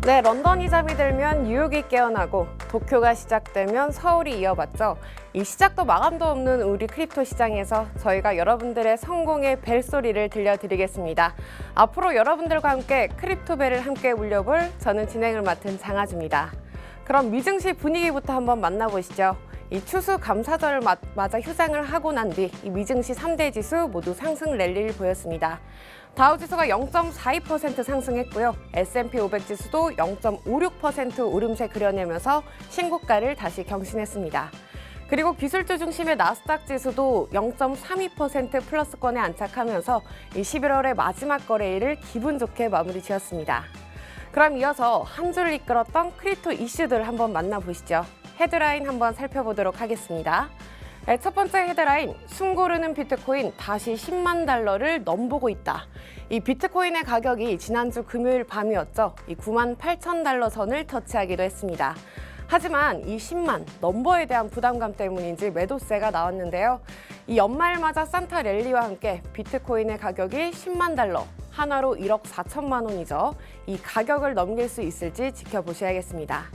네, 런던이 잠이 들면 뉴욕이 깨어나고 도쿄가 시작되면 서울이 이어받죠. 이 시작도 마감도 없는 우리 크립토 시장에서 저희가 여러분들의 성공의 벨소리를 들려드리겠습니다. 앞으로 여러분들과 함께 크립토벨을 함께 울려볼 저는 진행을 맡은 장아주입니다. 그럼 미증시 분위기부터 한번 만나보시죠. 이 추수 감사절을 맞아 휴장을 하고 난 뒤 이 미증시 3대 지수 모두 상승 랠리를 보였습니다. 다우지수가 0.42% 상승했고요. S&P 500 지수도 0.56% 오름세 그려내면서 신고가를 다시 경신했습니다. 그리고 기술주 중심의 나스닥 지수도 0.32% 플러스권에 안착하면서 이 11월의 마지막 거래일을 기분 좋게 마무리 지었습니다. 그럼 이어서 한 줄 이끌었던 크립토 이슈들 한번 만나보시죠. 헤드라인 한번 살펴보도록 하겠습니다. 네, 첫 번째 헤드라인, 숨고르는 비트코인 다시 10만 달러를 넘보고 있다. 이 비트코인의 가격이 지난주 금요일 밤이었죠. 이 9만 8천 달러 선을 터치하기도 했습니다. 하지만 이 10만 넘버에 대한 부담감 때문인지 매도세가 나왔는데요. 이 연말 맞아 산타 랠리와 함께 비트코인의 가격이 10만 달러, 하나로 1억 4천만 원이죠. 이 가격을 넘길 수 있을지 지켜보셔야겠습니다.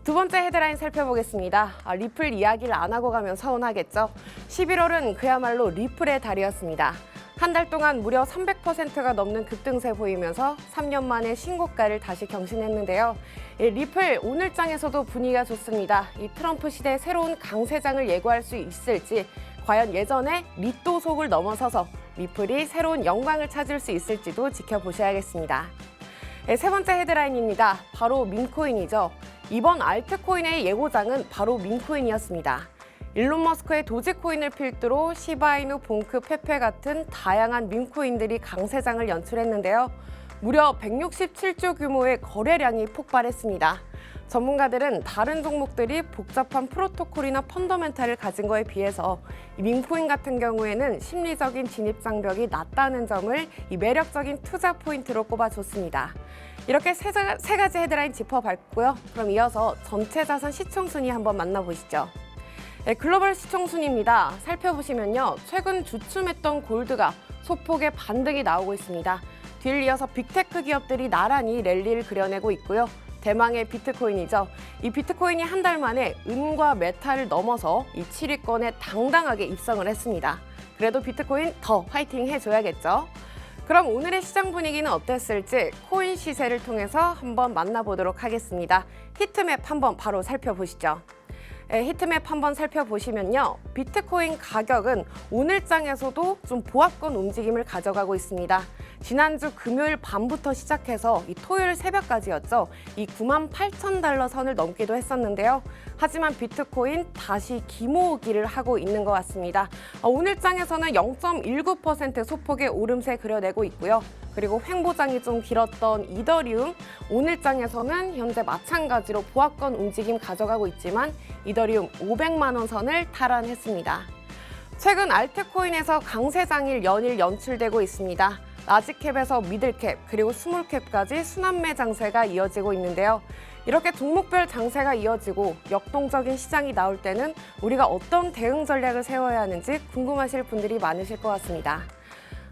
두 번째 헤드라인 살펴보겠습니다. 리플 이야기를 안 하고 가면 서운하겠죠. 11월은 그야말로 리플의 달이었습니다. 한 달 동안 무려 300%가 넘는 급등세 보이면서 3년 만에 신고가를 다시 경신했는데요. 리플 오늘장에서도 분위기가 좋습니다. 이 트럼프 시대 새로운 강세장을 예고할 수 있을지, 과연 예전의 리또속을 넘어서서 리플이 새로운 영광을 찾을 수 있을지도 지켜보셔야겠습니다. 세 번째 헤드라인입니다. 바로 민코인이죠. 이번 알트코인의 예고장은 바로 민코인이었습니다. 일론 머스크의 도지코인을 필두로 시바이누, 봉크, 페페 같은 다양한 민코인들이 강세장을 연출했는데요. 무려 167조 규모의 거래량이 폭발했습니다. 전문가들은 다른 종목들이 복잡한 프로토콜이나 펀더멘탈을 가진 거에 비해서 이 민코인 같은 경우에는 심리적인 진입 장벽이 낮다는 점을 이 매력적인 투자 포인트로 꼽아줬습니다. 이렇게 세 가지 헤드라인 짚어봤고요. 그럼 이어서 전체 자산 시총순위 한번 만나보시죠. 네, 글로벌 시총순위입니다. 살펴보시면요. 최근 주춤했던 골드가 소폭의 반등이 나오고 있습니다. 뒤를 이어서 빅테크 기업들이 나란히 랠리를 그려내고 있고요. 대망의 비트코인이죠. 이 비트코인이 한 달 만에 은과 메탈을 넘어서 이 7위권에 당당하게 입성을 했습니다. 그래도 비트코인 더 화이팅 해줘야겠죠. 그럼 오늘의 시장 분위기는 어땠을지 코인 시세를 통해서 한번 만나보도록 하겠습니다. 히트맵 한번 바로 살펴보시죠. 히트맵 한번 살펴보시면요. 비트코인 가격은 오늘장에서도 좀 보합권 움직임을 가져가고 있습니다. 지난주 금요일 밤부터 시작해서 이 토요일 새벽까지였죠. 이 9만 8천 달러 선을 넘기도 했었는데요. 하지만 비트코인 다시 기모으기를 하고 있는 것 같습니다. 오늘장에서는 0.19% 소폭의 오름세 그려내고 있고요. 그리고 횡보장이 좀 길었던 이더리움, 오늘장에서는 현재 마찬가지로 보합권 움직임 가져가고 있지만 이더리움 500만 원 선을 탈환했습니다. 최근 알트코인에서 강세장일 연일 연출되고 있습니다. 라지캡에서 미들캡, 그리고 스몰캡까지 순환매 장세가 이어지고 있는데요. 이렇게 종목별 장세가 이어지고 역동적인 시장이 나올 때는 우리가 어떤 대응 전략을 세워야 하는지 궁금하실 분들이 많으실 것 같습니다.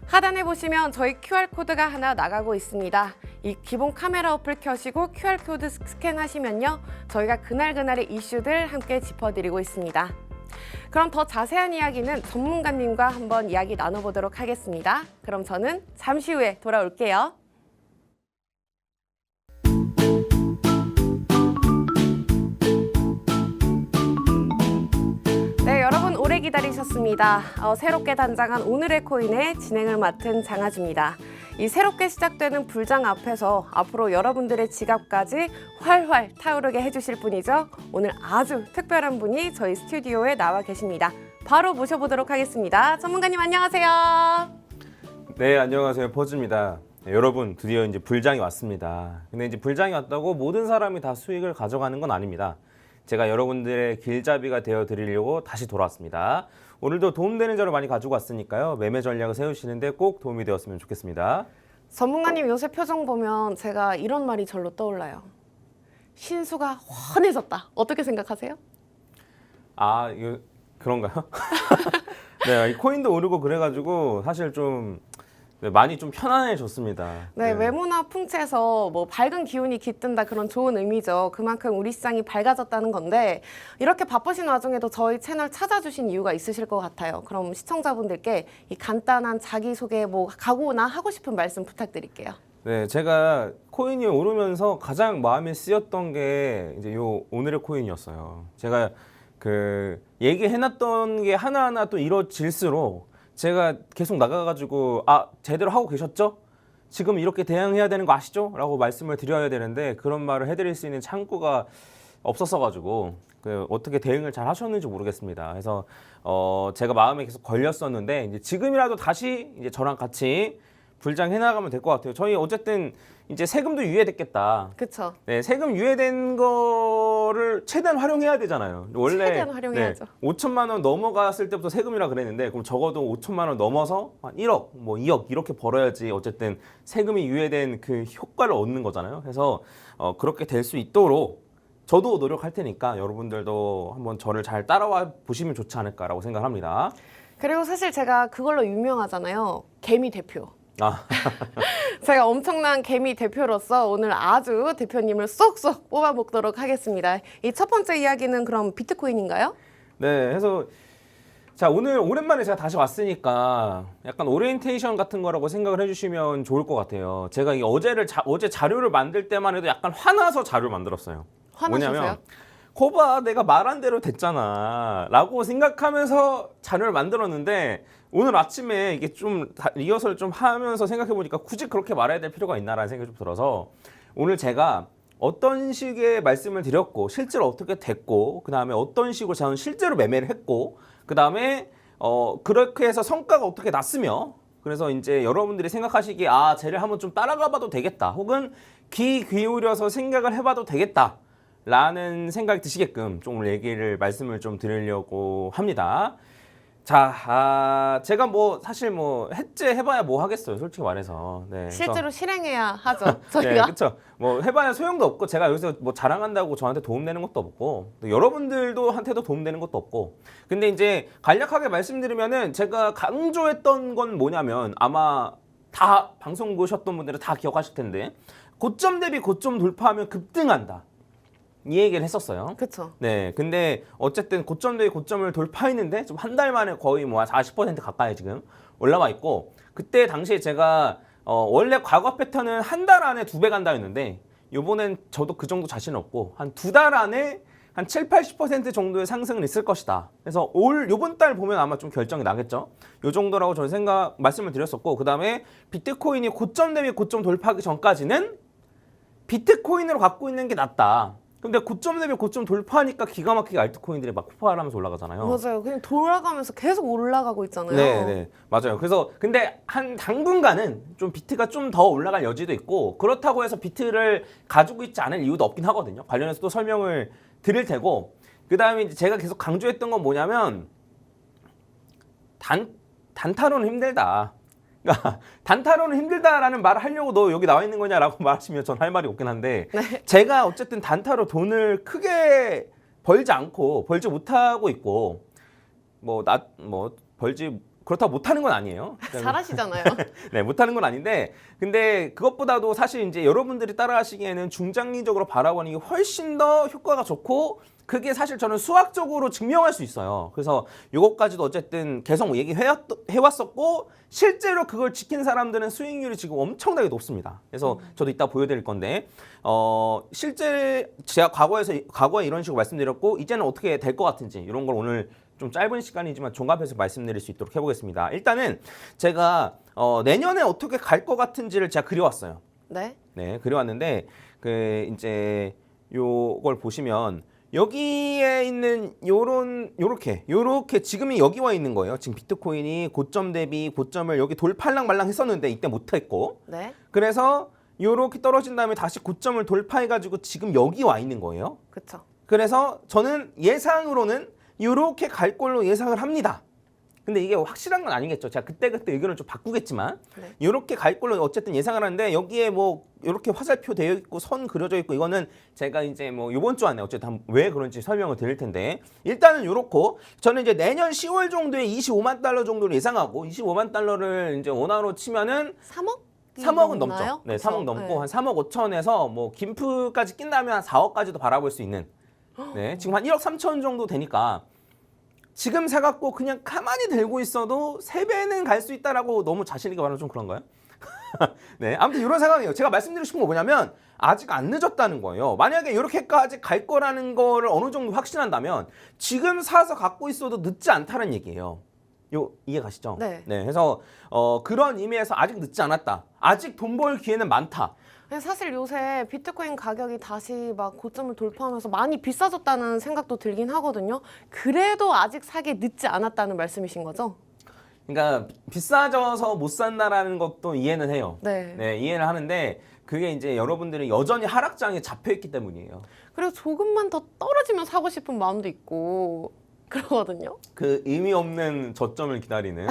하단에 보시면 저희 QR코드가 하나 나가고 있습니다. 이 기본 카메라 어플 켜시고 QR코드 스캔하시면요. 저희가 그날그날의 이슈들 함께 짚어드리고 있습니다. 그럼 더 자세한 이야기는 전문가님과 한번 이야기 나눠보도록 하겠습니다. 그럼 저는 잠시 후에 돌아올게요. 네, 여러분 오래 기다리셨습니다. 새롭게 단장한 오늘의 코인의 진행을 맡은 장아주입니다. 이 새롭게 시작되는 불장 앞에서 앞으로 여러분들의 지갑까지 활활 타오르게 해주실 분이죠. 오늘 아주 특별한 분이 저희 스튜디오에 나와 계십니다. 바로 모셔보도록 하겠습니다. 전문가님 안녕하세요. 네, 안녕하세요. 퍼즈입니다. 네, 여러분 드디어 이제 불장이 왔습니다. 근데 이제 불장이 왔다고 모든 사람이 다 수익을 가져가는 건 아닙니다. 제가 여러분들의 길잡이가 되어 드리려고 다시 돌아왔습니다. 오늘도 도움되는 자료 많이 가지고 왔으니까요. 매매 전략을 세우시는데 꼭 도움이 되었으면 좋겠습니다. 전문가님 요새 표정 보면 제가 이런 말이 절로 떠올라요. 신수가 훤해졌다. 어떻게 생각하세요? 아, 이거 그런가요? 네, 이 코인도 오르고 그래가지고 사실 좀 네, 많이 좀 편안해졌습니다. 네, 외모나 풍채에서 뭐 밝은 기운이 깃든다 그런 좋은 의미죠. 그만큼 우리 시장이 밝아졌다는 건데 이렇게 바쁘신 와중에도 저희 채널 찾아주신 이유가 있으실 것 같아요. 그럼 시청자분들께 이 간단한 자기소개 뭐 각오나 하고 싶은 말씀 부탁드릴게요. 네, 제가 코인이 오르면서 가장 마음에 쓰였던 게 이제 요 오늘의 코인이었어요. 제가 그 얘기해놨던 게 하나하나 또 이루어질수록 제가 계속 나가가지고 제대로 하고 계셨죠? 지금 이렇게 대응해야 되는 거 아시죠? 라고 말씀을 드려야 되는데 그런 말을 해드릴 수 있는 창구가 없었어가지고 어떻게 대응을 잘 하셨는지 모르겠습니다. 그래서 제가 마음에 계속 걸렸었는데 이제 지금이라도 다시 이제 저랑 같이 불장해 나가면 될 것 같아요. 저희 어쨌든 이제 세금도 유예됐겠다. 그렇죠. 네, 세금 유예된 거를 최대한 활용해야 되잖아요. 원래 최대한 활용해야죠. 5천만 원 넘어갔을 때부터 세금이라 그랬는데 그럼 적어도 5천만 원 넘어서 한 1억, 뭐 2억 이렇게 벌어야지 어쨌든 세금이 유예된 그 효과를 얻는 거잖아요. 그래서 그렇게 될 수 있도록 저도 노력할 테니까 여러분들도 한번 저를 잘 따라와 보시면 좋지 않을까라고 생각합니다. 그리고 사실 제가 그걸로 유명하잖아요. 개미 대표. 아, 제가 엄청난 개미 대표로서 오늘 아주 대표님을 쏙쏙 뽑아먹도록 하겠습니다. 이 첫 번째 이야기는 그럼 비트코인인가요? 네, 그래서 자 오늘 오랜만에 제가 다시 왔으니까 약간 오리엔테이션 같은 거라고 생각을 해주시면 좋을 것 같아요. 제가 이 어제 자료를 만들 때만 해도 약간 화나서 자료를 만들었어요. 화나셨어요? 뭐냐면 거봐 내가 말한 대로 됐잖아 라고 생각하면서 자료를 만들었는데 오늘 아침에 이게 좀 리허설 좀 하면서 생각해 보니까 굳이 그렇게 말해야 될 필요가 있나라는 생각이 좀 들어서 오늘 제가 어떤 식의 말씀을 드렸고 실제로 어떻게 됐고 그 다음에 어떤 식으로 저는 실제로 매매를 했고 그 다음에 그렇게 해서 성과가 어떻게 났으며 그래서 이제 여러분들이 생각하시기에 쟤를 한번 좀 따라가 봐도 되겠다 혹은 귀 기울여서 생각을 해봐도 되겠다 라는 생각이 드시게끔 좀 오늘 말씀을 좀 드리려고 합니다. 자, 제가 뭐 사실 뭐 해제 해봐야 뭐 하겠어요, 솔직히 말해서. 네, 실제로 실행해야 하죠, 네, 저희가. 그렇죠. 뭐 해봐야 소용도 없고 제가 여기서 뭐 자랑한다고 저한테 도움되는 것도 없고 여러분들도 한테도 도움되는 것도 없고. 근데 이제 간략하게 말씀드리면은 제가 강조했던 건 뭐냐면 아마 다 방송 보셨던 분들은 다 기억하실 텐데 고점 대비 고점 돌파하면 급등한다. 이 얘기를 했었어요. 그렇죠. 네, 근데 어쨌든 고점 대비 고점을 돌파했는데 좀 한 달 만에 거의 뭐 40% 가까이 지금 올라와 있고 그때 당시에 제가 원래 과거 패턴은 한 달 안에 2배 간다 했는데 요번엔 저도 그 정도 자신 없고 한 2달 안에 한 7, 80% 정도의 상승은 있을 것이다. 그래서 요번 달 보면 아마 좀 결정이 나겠죠. 요 정도라고 저는 말씀을 드렸었고 그다음에 비트코인이 고점 대비 고점 돌파하기 전까지는 비트코인으로 갖고 있는 게 낫다. 근데 고점 대비 고점 돌파하니까 기가 막히게 알트코인들이 막 폭발하면서 올라가잖아요. 맞아요. 그냥 돌아가면서 계속 올라가고 있잖아요. 네, 맞아요. 그래서 근데 한 당분간은 좀 비트가 좀 더 올라갈 여지도 있고 그렇다고 해서 비트를 가지고 있지 않을 이유도 없긴 하거든요. 관련해서 또 설명을 드릴 테고 그 다음에 이제 제가 계속 강조했던 건 뭐냐면 단타로는 힘들다. 그러니까 단타로는 힘들다라는 말을 하려고 너 여기 나와 있는 거냐라고 말하시면 전 할 말이 없긴 한데 네. 제가 어쨌든 단타로 돈을 크게 벌지 못하고 있고 그렇다고 못하는 건 아니에요. 잘하시잖아요. 네, 못하는 건 아닌데 근데 그것보다도 사실 이제 여러분들이 따라하시기에는 중장기적으로 바라보는 게 훨씬 더 효과가 좋고 그게 사실 저는 수학적으로 증명할 수 있어요. 그래서 이것까지도 어쨌든 계속 얘기해왔었고 실제로 그걸 지킨 사람들은 수익률이 지금 엄청나게 높습니다. 그래서 저도 이따 보여드릴 건데 실제 제가 과거에 이런 식으로 말씀드렸고 이제는 어떻게 될 것 같은지 이런 걸 오늘 좀 짧은 시간이지만 종합해서 말씀드릴 수 있도록 해보겠습니다. 일단은 제가 내년에 어떻게 갈 것 같은지를 제가 그려왔어요. 네. 네, 그려왔는데 이제 요걸 보시면 여기에 있는 요렇게 지금이 여기 와 있는 거예요. 지금 비트코인이 고점 대비 고점을 여기 돌팔랑 말랑 했었는데 이때 못했고 네. 그래서 요렇게 떨어진 다음에 다시 고점을 돌파해가지고 지금 여기 와 있는 거예요. 그렇죠. 그래서 저는 예상으로는 요렇게 갈 걸로 예상을 합니다. 근데 이게 확실한 건 아니겠죠. 제가 그때 의견을 좀 바꾸겠지만 네. 이렇게 갈 걸로 어쨌든 예상을 하는데 여기에 뭐 이렇게 화살표 되어 있고 선 그려져 있고 이거는 제가 이제 뭐 이번 주 안에 어쨌든 왜 그런지 설명을 드릴 텐데 일단은 요렇고 저는 이제 내년 10월 정도에 25만 달러 정도를 예상하고 25만 달러를 이제 원화로 치면은 3억은 넘죠. 네, 3억 넘고 네. 한 3억 5천에서 뭐 김프까지 낀다면 한 4억까지도 바라볼 수 있는. 네, 지금 한 1억 3천 정도 되니까 지금 사갖고 그냥 가만히 들고 있어도 3배는 갈 수 있다라고 너무 자신 있게 말하면 좀 그런가요? 네, 아무튼 이런 상황이에요. 제가 말씀드리고 싶은 거 뭐냐면 아직 안 늦었다는 거예요. 만약에 이렇게까지 갈 거라는 거를 어느 정도 확신한다면 지금 사서 갖고 있어도 늦지 않다는 얘기예요. 이해 가시죠? 네. 그래서 그런 의미에서 아직 늦지 않았다. 아직 돈 벌 기회는 많다. 사실 요새 비트코인 가격이 다시 막 고점을 돌파하면서 많이 비싸졌다는 생각도 들긴 하거든요. 그래도 아직 사기 늦지 않았다는 말씀이신 거죠? 그러니까 비싸져서 못 산다라는 것도 이해는 해요. 네. 이해를 하는데 그게 이제 여러분들이 여전히 하락장에 잡혀 있기 때문이에요. 그리고 조금만 더 떨어지면 사고 싶은 마음도 있고 그러거든요. 그 의미 없는 저점을 기다리는.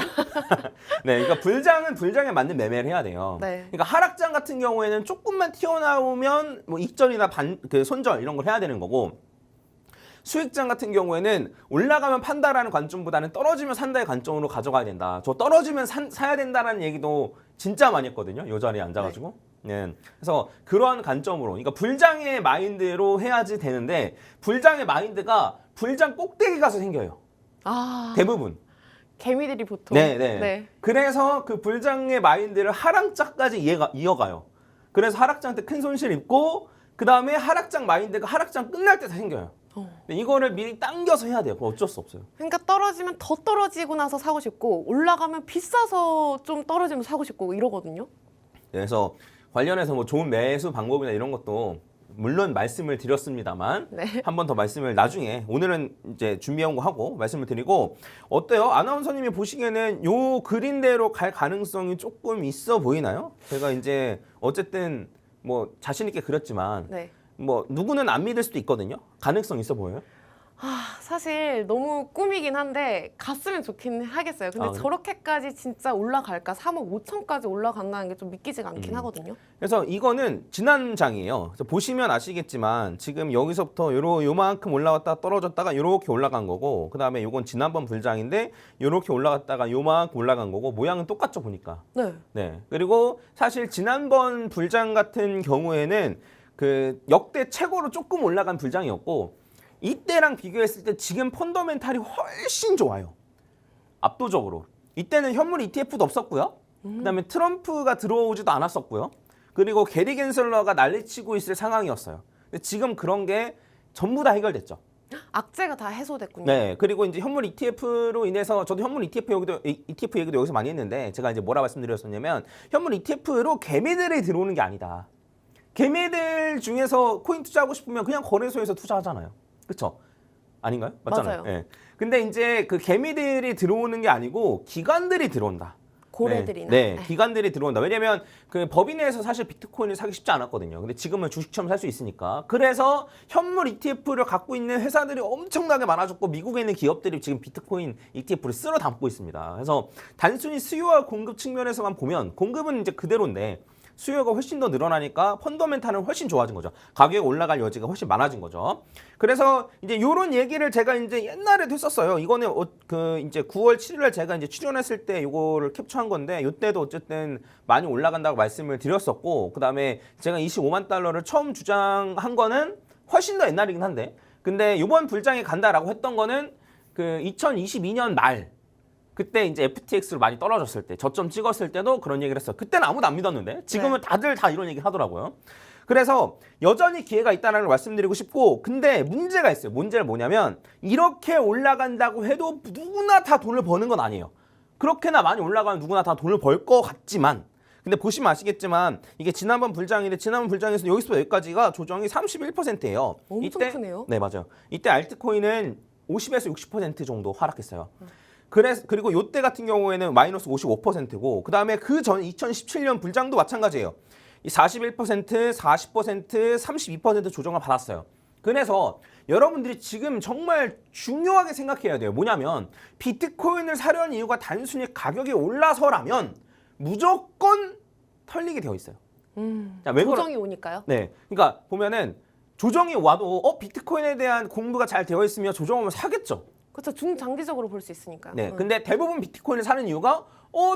네, 그러니까 불장은 불장에 맞는 매매를 해야 돼요. 네. 그러니까 하락장 같은 경우에는 조금만 튀어나오면 뭐 익절이나 그 손절 이런 걸 해야 되는 거고. 수익장 같은 경우에는 올라가면 판다라는 관점보다는 떨어지면 산다의 관점으로 가져가야 된다. 저 떨어지면 사야 된다는 얘기도 진짜 많이 했거든요. 요 자리에 앉아가지고. 네. 그래서 그러한 관점으로, 그러니까 불장의 마인드로 해야지 되는데 불장의 마인드가 불장 꼭대기 가서 생겨요. 대부분. 개미들이 보통. 네. 그래서 그 불장의 마인드를 하락장까지 이어가요. 그래서 하락장 때 큰 손실 입고 그 다음에 하락장 마인드가 하락장 끝날 때 다 생겨요. 근데 이거를 미리 당겨서 해야 돼요. 그거 어쩔 수 없어요. 그러니까 떨어지면 더 떨어지고 나서 사고 싶고 올라가면 비싸서 좀 떨어지면 사고 싶고 이러거든요. 그래서 관련해서 뭐 좋은 매수 방법이나 이런 것도 물론 말씀을 드렸습니다만 네. 한 번 더 말씀을 나중에 오늘은 이제 준비한 거 하고 말씀을 드리고 어때요? 아나운서님이 보시기에는 요 그린대로 갈 가능성이 조금 있어 보이나요? 제가 이제 어쨌든 뭐 자신 있게 그렸지만 네. 뭐 누구는 안 믿을 수도 있거든요. 가능성 있어 보여요? 사실 너무 꿈이긴 한데 갔으면 좋긴 하겠어요. 근데 그래? 저렇게까지 진짜 올라갈까? 3억 5천까지 올라간다는 게 좀 믿기지가 않긴 하거든요. 그래서 이거는 지난 장이에요. 그래서 보시면 아시겠지만 지금 여기서부터 요만큼 올라갔다가 떨어졌다가 요렇게 올라간 거고 그다음에 요건 지난번 불장인데 요렇게 올라갔다가 요만큼 올라간 거고 모양은 똑같죠 보니까. 네. 그리고 사실 지난번 불장 같은 경우에는 그 역대 최고로 조금 올라간 불장이었고 이때랑 비교했을 때 지금 펀더멘탈이 훨씬 좋아요. 압도적으로. 이때는 현물 ETF도 없었고요. 그다음에 트럼프가 들어오지도 않았었고요. 그리고 게리 겐슬러가 난리치고 있을 상황이었어요. 근데 지금 그런 게 전부 다 해결됐죠. 악재가 다 해소됐군요. 네. 그리고 이제 현물 ETF로 인해서 저도 현물 ETF 얘기도 여기서 많이 했는데 제가 이제 뭐라 말씀드렸었냐면 현물 ETF로 개미들이 들어오는 게 아니다. 개미들 중에서 코인 투자하고 싶으면 그냥 거래소에서 투자하잖아요. 그렇죠? 아닌가요? 맞잖아요. 맞아요. 네. 근데 이제 그 개미들이 들어오는 게 아니고 기관들이 들어온다. 고래들이나. 네, 기관들이 들어온다. 왜냐면 그 법인에서 사실 비트코인을 사기 쉽지 않았거든요. 근데 지금은 주식처럼 살 수 있으니까. 그래서 현물 ETF를 갖고 있는 회사들이 엄청나게 많아졌고 미국에 있는 기업들이 지금 비트코인 ETF를 쓸어 담고 있습니다. 그래서 단순히 수요와 공급 측면에서만 보면 공급은 이제 그대로인데 수요가 훨씬 더 늘어나니까 펀더멘탈은 훨씬 좋아진 거죠. 가격이 올라갈 여지가 훨씬 많아진 거죠. 그래서 이제 요런 얘기를 제가 이제 옛날에도 했었어요. 이거는 그 이제 9월 7일에 제가 이제 출연했을 때 요거를 캡처한 건데 요때도 어쨌든 많이 올라간다고 말씀을 드렸었고 그다음에 제가 25만 달러를 처음 주장한 거는 훨씬 더 옛날이긴 한데 근데 요번 불장에 간다라고 했던 거는 그 2022년 말 그때 이제 FTX로 많이 떨어졌을 때 저점 찍었을 때도 그런 얘기를 했어요. 그때는 아무도 안 믿었는데 지금은 다들 다 이런 얘기 하더라고요. 그래서 여전히 기회가 있다는 걸 말씀드리고 싶고 근데 문제가 있어요. 문제는 뭐냐면 이렇게 올라간다고 해도 누구나 다 돈을 버는 건 아니에요. 그렇게나 많이 올라가면 누구나 다 돈을 벌 것 같지만 근데 보시면 아시겠지만 이게 지난번 불장인데 지난번 불장에서 여기서부터 여기까지가 조정이 31%예요. 엄청 크네요. 네, 맞아요. 이때 알트코인은 50에서 60% 정도 하락했어요. 그리고 요때 같은 경우에는 마이너스 55%고 그다음에 그 전 2017년 불장도 마찬가지예요. 이 41%, 40%, 32% 조정을 받았어요. 그래서 여러분들이 지금 정말 중요하게 생각해야 돼요. 뭐냐면 비트코인을 사려는 이유가 단순히 가격이 올라서라면 무조건 털리게 되어 있어요. 자, 왜 조정이 오니까요. 네, 그러니까 보면은 조정이 와도 비트코인에 대한 공부가 잘 되어 있으면 조정하면 사겠죠. 그렇죠. 중장기적으로 볼 수 있으니까요. 네, 근데 대부분 비트코인을 사는 이유가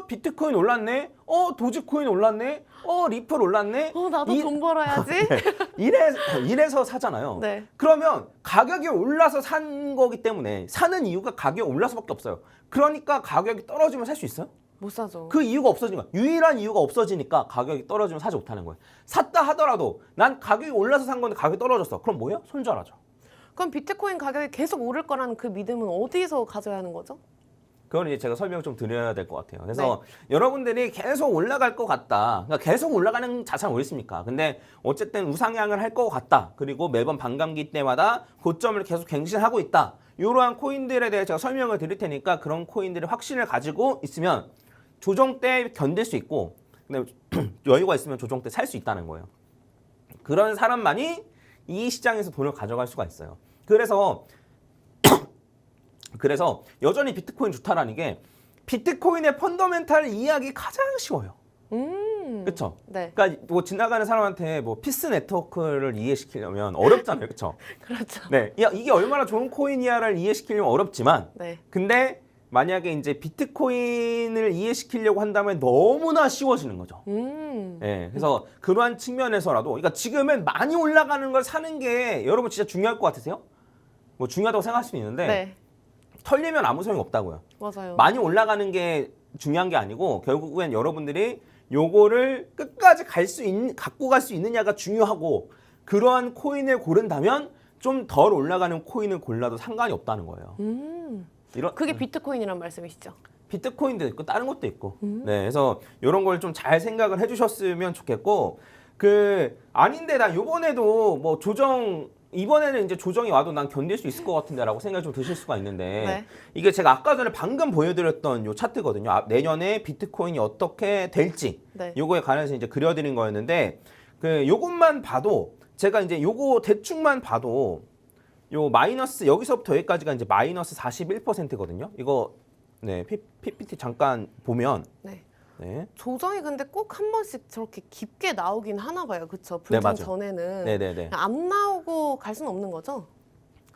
비트코인 올랐네, 도지코인 올랐네, 리플 올랐네. 나도 돈 벌어야지. 이래서 사잖아요. 네. 그러면 가격이 올라서 산 거기 때문에 사는 이유가 가격이 올라서밖에 없어요. 그러니까 가격이 떨어지면 살 수 있어요? 못 사죠. 그 이유가 없어지니까 유일한 이유가 없어지니까 가격이 떨어지면 사지 못하는 거예요. 샀다 하더라도 난 가격이 올라서 산 건데 가격이 떨어졌어. 그럼 뭐예요? 손절하죠. 그럼 비트코인 가격이 계속 오를 거라는 그 믿음은 어디서 가져야 하는 거죠? 그건 이제 제가 설명 좀 드려야 될 것 같아요. 그래서 여러분들이 계속 올라갈 것 같다. 그러니까 계속 올라가는 자산은 어디 있습니까? 근데 어쨌든 우상향을 할 것 같다. 그리고 매번 반감기 때마다 고점을 계속 갱신하고 있다. 이러한 코인들에 대해 제가 설명을 드릴 테니까 그런 코인들의 확신을 가지고 있으면 조정 때 견딜 수 있고 근데 여유가 있으면 조정 때 살 수 있다는 거예요. 그런 사람만이 이 시장에서 돈을 가져갈 수가 있어요. 그래서 여전히 비트코인 좋다라는 게 비트코인의 펀더멘탈 이해하기 가장 쉬워요. 그렇죠? 네. 그러니까 뭐 지나가는 사람한테 뭐 피스 네트워크를 이해시키려면 어렵잖아요. 그렇죠? 그렇죠. 네. 이게 얼마나 좋은 코인이야를 이해시키려면 어렵지만 네. 근데 만약에 이제 비트코인을 이해시키려고 한다면 너무나 쉬워지는 거죠. 네, 그래서 그러한 측면에서라도, 그러니까 지금은 많이 올라가는 걸 사는 게 여러분 진짜 중요할 것 같으세요? 뭐 중요하다고 생각할 수는 있는데 네. 털리면 아무 소용이 없다고요. 맞아요. 많이 올라가는 게 중요한 게 아니고 결국엔 여러분들이 요거를 끝까지 갖고 갈 수 있느냐가 중요하고 그러한 코인을 고른다면 좀 덜 올라가는 코인을 골라도 상관이 없다는 거예요. 그게 비트코인이란 말씀이시죠? 비트코인도 있고 다른 것도 있고. 네, 그래서 이런 걸 좀 잘 생각을 해주셨으면 좋겠고 아닌데 나 이번에도 뭐 이번에는 이제 조정이 와도 난 견딜 수 있을 것 같은데라고 생각이 좀 드실 수가 있는데 네. 이게 제가 아까 전에 방금 보여드렸던 요 차트거든요. 내년에 비트코인이 어떻게 될지 네. 요거에 관해서 이제 그려드린 거였는데 요것만 봐도 제가 이제 요거 대충만 봐도 요 마이너스 여기서부터 여기까지가 이제 마이너스 41%거든요. 이거 네 PPT 잠깐 보면 네. 네. 조정이 근데 꼭 한 번씩 저렇게 깊게 나오긴 하나 봐요. 그렇죠? 네, 불장 맞아요. 전에는 네네네. 안 나오고 갈 수는 없는 거죠?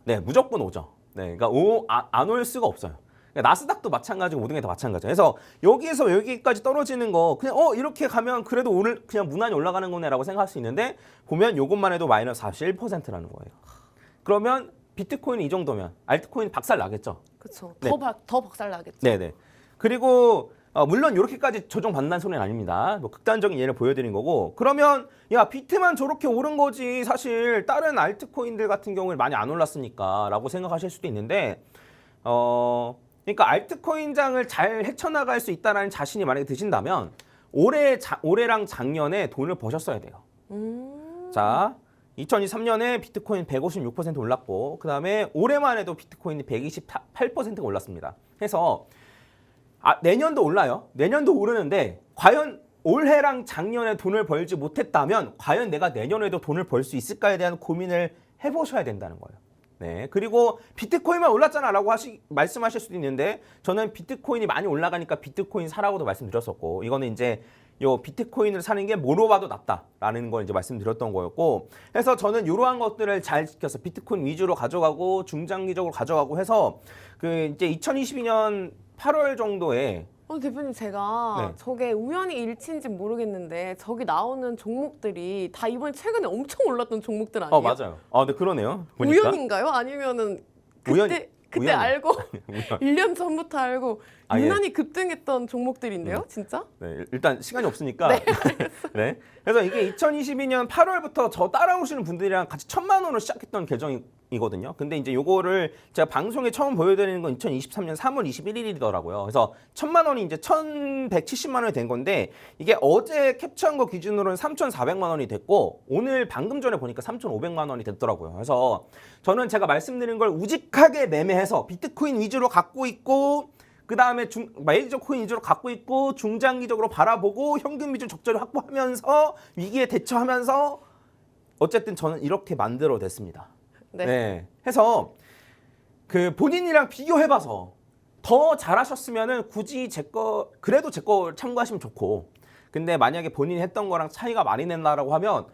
네, 무조건 오죠. 네, 그러니까 안 올 수가 없어요. 그러니까 나스닥도 마찬가지고 모든 게 다 마찬가지예요. 그래서 여기에서 여기까지 떨어지는 거 그냥 이렇게 가면 그래도 오늘 그냥 무난히 올라가는 거네라고 생각할 수 있는데 보면 요것만 해도 마이너스 41%라는 거예요. 그러면 비트코인이 이 정도면 알트코인 박살 나겠죠. 그렇죠. 네. 더 박살 나겠죠. 네네. 그리고 물론 이렇게까지 조정받는다는 소리는 아닙니다. 뭐 극단적인 예를 보여드린 거고 그러면 야 비트만 저렇게 오른 거지 사실 다른 알트코인들 같은 경우는 많이 안 올랐으니까 라고 생각하실 수도 있는데 그러니까 알트코인장을 잘 헤쳐나갈 수 있다는 자신이 만약에 드신다면 올해랑 작년에 돈을 버셨어야 돼요. 자 2023년에 비트코인 156% 올랐고 그 다음에 올해만 해도 비트코인이 128%가 올랐습니다. 해서 내년도 올라요. 내년도 오르는데 과연 올해랑 작년에 돈을 벌지 못했다면 과연 내가 내년에도 돈을 벌 수 있을까에 대한 고민을 해보셔야 된다는 거예요. 네. 그리고 비트코인만 올랐잖아라고 말씀하실 수도 있는데 저는 비트코인이 많이 올라가니까 비트코인 사라고도 말씀드렸었고 이거는 이제 요 비트코인을 사는 게 뭐로 봐도 낫다라는 걸 이제 말씀드렸던 거였고 그래서 저는 이러한 것들을 잘 지켜서 비트코인 위주로 가져가고 중장기적으로 가져가고 해서 이제 2022년 8월 정도에 대표님 제가 네. 저게 우연히 일치인지 모르겠는데 저기 나오는 종목들이 다 이번에 최근에 엄청 올랐던 종목들 아니에요? 맞아요. 네 그러네요. 보니까. 우연인가요? 아니면은 그때 우연히. 알고 1년 전부터 알고 예. 유난히 급등했던 종목들인데요, 진짜? 네, 일단 시간이 없으니까. 네. 그래서 이게 2022년 8월부터 저 따라오시는 분들이랑 같이 1,000만 원으로 시작했던 계정이거든요. 근데 이제 요거를 제가 방송에 처음 보여드리는 건 2023년 3월 21일이더라고요. 그래서 1,000만 원이 이제 1,170만 원이 된 건데 이게 어제 캡처한 거 기준으로는 3,400만 원이 됐고 오늘 방금 전에 보니까 3,500만 원이 됐더라고요. 그래서 저는 제가 말씀드린 걸 우직하게 매매해서 비트코인 위주로 갖고 있고 그 다음에 메이저 코인 위주로 갖고 있고 중장기적으로 바라보고 현금 비중 적절히 확보하면서 위기에 대처하면서 어쨌든 저는 이렇게 만들어냈습니다. 네. 해서 그 본인이랑 비교해봐서 더 잘하셨으면은 굳이 그래도 제 거 참고하시면 좋고, 근데 만약에 본인이 했던 거랑 차이가 많이 낸다라고 하면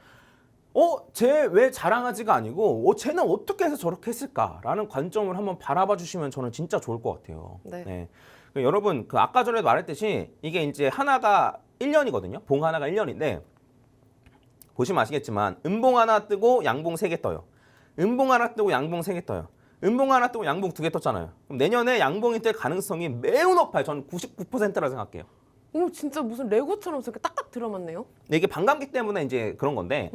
쟤 왜 자랑하지가 아니고 쟤는 어떻게 해서 저렇게 했을까라는 관점을 한번 바라봐 주시면 저는 진짜 좋을 것 같아요. 네. 여러분 그 아까 전에도 말했듯이 이게 이제 하나가 1년이거든요. 봉 하나가 1년인데 보시면 아시겠지만 음봉 하나 뜨고 양봉 3개 떠요. 음봉 하나 뜨고 양봉 3개 떠요. 음봉 하나 뜨고 양봉 2개 떴잖아요. 그럼 내년에 양봉이 뜰 가능성이 매우 높아요. 저는 99%라 생각해요. 진짜 무슨 레고처럼 이렇게 딱딱 들어맞네요. 근데 이게 반감기 때문에 이제 그런 건데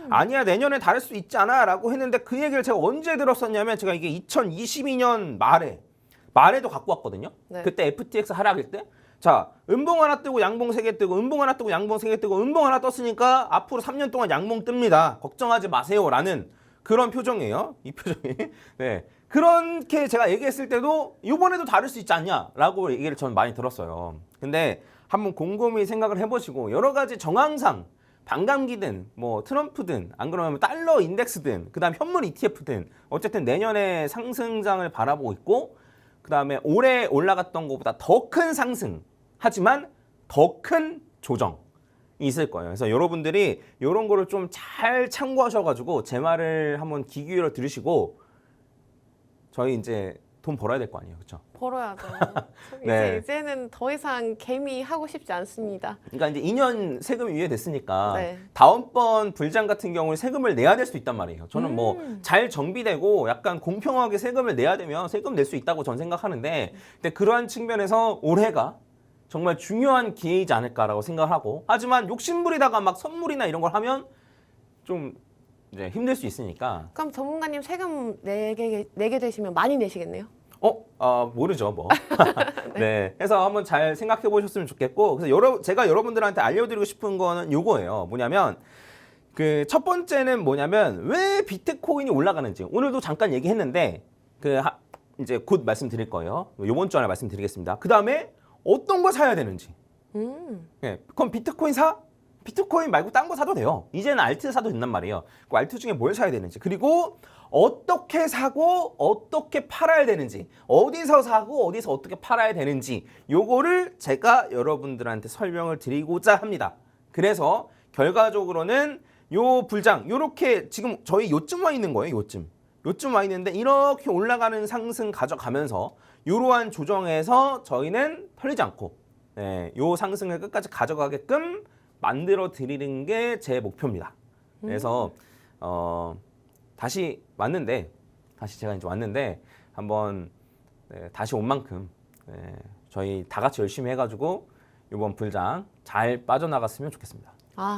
아니야 내년에 다를 수 있잖아 라고 했는데 그 얘기를 제가 언제 들었었냐면 제가 이게 2022년 말에도 갖고 왔거든요. 네. 그때 FTX 하락일 때 자 음봉 하나 뜨고 양봉 3개 뜨고 음봉 하나 뜨고 양봉 3개 뜨고 음봉 하나 떴으니까 앞으로 3년 동안 양봉 뜹니다. 걱정하지 마세요 라는 그런 표정이에요. 이 표정이. 네. 그렇게 제가 얘기했을 때도 이번에도 다를 수 있지 않냐라고 얘기를 저는 많이 들었어요. 근데 한번 곰곰이 생각을 해보시고 여러 가지 정황상 반감기든 뭐 트럼프든 안 그러면 달러 인덱스든 그다음 현물 ETF든 어쨌든 내년에 상승장을 바라보고 있고 그다음에 올해 올라갔던 것보다 더 큰 상승 하지만 더 큰 조정이 있을 거예요. 그래서 여러분들이 이런 거를 좀 잘 참고하셔가지고 제 말을 한번 귀 기울여 들으시고 저희 이제 돈 벌어야 될 거 아니에요, 그렇죠? 벌어야죠. 네. 이제는 더 이상 개미 하고 싶지 않습니다. 그러니까 이제 2년 세금이 유예됐으니까 네. 다음번 불장 같은 경우에 세금을 내야 될 수도 있단 말이에요. 저는 뭐 잘 정비되고 약간 공평하게 세금을 내야 되면 세금 낼 수 있다고 저는 생각하는데 근데 그러한 측면에서 올해가 정말 중요한 기회이지 않을까라고 생각하고 하지만 욕심부리다가 막 선물이나 이런 걸 하면 좀 이제 힘들 수 있으니까 그럼 전문가님 세금 내게 되시면 많이 내시겠네요? 모르죠, 뭐. 네. 해서 한번 잘 생각해 보셨으면 좋겠고, 그래서 제가 여러분들한테 알려드리고 싶은 거는 요거예요. 뭐냐면, 그 첫 번째는 뭐냐면, 왜 비트코인이 올라가는지. 오늘도 잠깐 얘기했는데, 이제 곧 말씀드릴 거예요. 요번 주 안에 말씀드리겠습니다. 그 다음에 어떤 거 사야 되는지. 네. 그럼 비트코인 비트코인 말고 딴 거 사도 돼요. 이제는 알트 사도 된단 말이에요. 그 알트 중에 뭘 사야 되는지. 그리고 어떻게 사고 어떻게 팔아야 되는지. 어디서 사고 어디서 어떻게 팔아야 되는지. 요거를 제가 여러분들한테 설명을 드리고자 합니다. 그래서 결과적으로는 요 불장 요렇게 지금 저희 요쯤 와 있는 거예요. 요쯤 와 있는데 이렇게 올라가는 상승 가져가면서 이러한 조정에서 저희는 털리지 않고 요 상승을 끝까지 가져가게끔 만들어 드리는 게 제 목표입니다. 그래서 다시 제가 이제 왔는데 한번 다시 온 만큼 저희 다 같이 열심히 해가지고 이번 불장 잘 빠져나갔으면 좋겠습니다.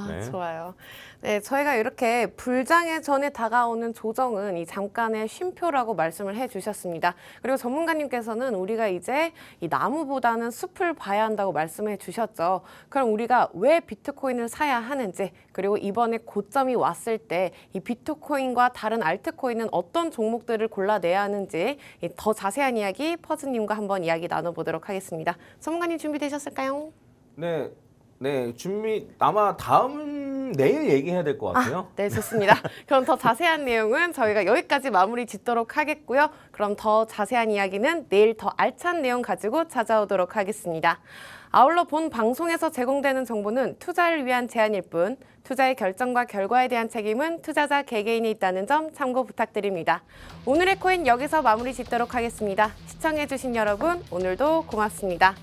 네. 좋아요. 네, 저희가 이렇게 불장에 전에 다가오는 조정은 이 잠깐의 쉼표라고 말씀을 해주셨습니다. 그리고 전문가님께서는 우리가 이제 이 나무보다는 숲을 봐야 한다고 말씀해 주셨죠. 그럼 우리가 왜 비트코인을 사야 하는지, 그리고 이번에 고점이 왔을 때 이 비트코인과 다른 알트코인은 어떤 종목들을 골라내야 하는지 더 자세한 이야기 퍼즈님과 한번 이야기 나눠보도록 하겠습니다. 전문가님 준비되셨을까요? 네, 아마 내일 얘기해야 될 것 같아요. 네, 좋습니다. 그럼 더 자세한 내용은 저희가 여기까지 마무리 짓도록 하겠고요. 그럼 더 자세한 이야기는 내일 더 알찬 내용 가지고 찾아오도록 하겠습니다. 아울러 본 방송에서 제공되는 정보는 투자를 위한 제안일 뿐 투자의 결정과 결과에 대한 책임은 투자자 개개인에 있다는 점 참고 부탁드립니다. 오늘의 코인 여기서 마무리 짓도록 하겠습니다. 시청해주신 여러분 오늘도 고맙습니다.